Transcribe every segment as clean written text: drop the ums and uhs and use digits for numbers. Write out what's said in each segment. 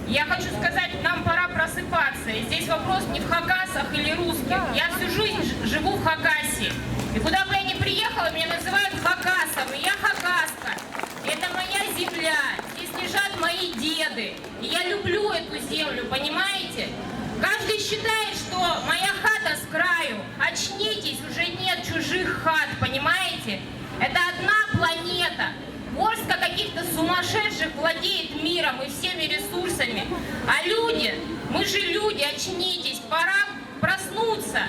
Я хочу сказать, нам пора просыпаться. И здесь вопрос не в хакасах или русских. Я всю жизнь живу в Хакасии. И куда бы я ни приехала, меня называют хакасом. И я хакаска. Это моя земля. Здесь лежат мои деды. И я люблю эту землю, понимаете? Каждый считает, что моя хата с краю. Очнитесь, уже нет чужих хат, понимаете? Это одна планета. Горстка каких-то сумасшедших владеет миром и всеми ресурсами. А люди, мы же люди, очнитесь, пора проснуться.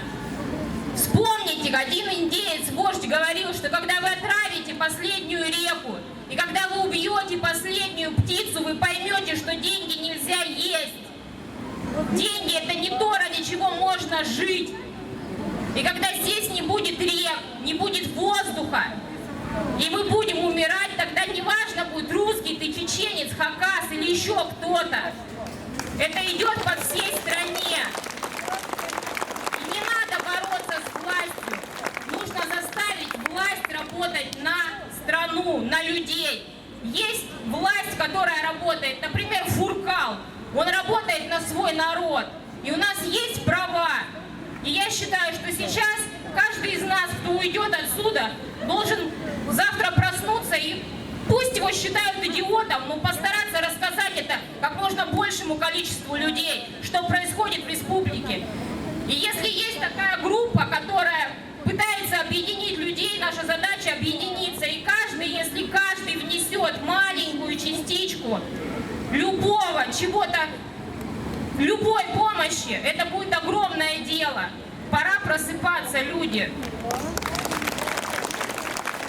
Вспомните, один индеец, вождь, говорил, что когда вы отравите последнюю реку, и когда вы убьете последнюю птицу, вы поймете, что деньги нельзя есть. Деньги — это не то, ради чего можно жить. И когда здесь не будет рек, не будет воздуха, и мы будем умирать, тогда неважно, будет русский, ты чеченец, хакас или еще кто-то. Это идет по всей стране. И не надо бороться с властью. Нужно заставить власть работать на страну, на людей. Есть власть, которая работает, например, Фуркал. Он работает на свой народ. И у нас есть права. И я считаю, что сейчас каждый из нас, кто уйдет отсюда, должен завтра проснуться, и пусть его считают идиотом, но постараться рассказать это как можно большему количеству людей, что происходит в республике. И если есть такая группа, которая пытается объединить людей, наша задача объединиться. И каждый, если каждый внесет маленькую частичку любого чего-то, любой помощи, это будет огромное дело. Пора просыпаться, люди.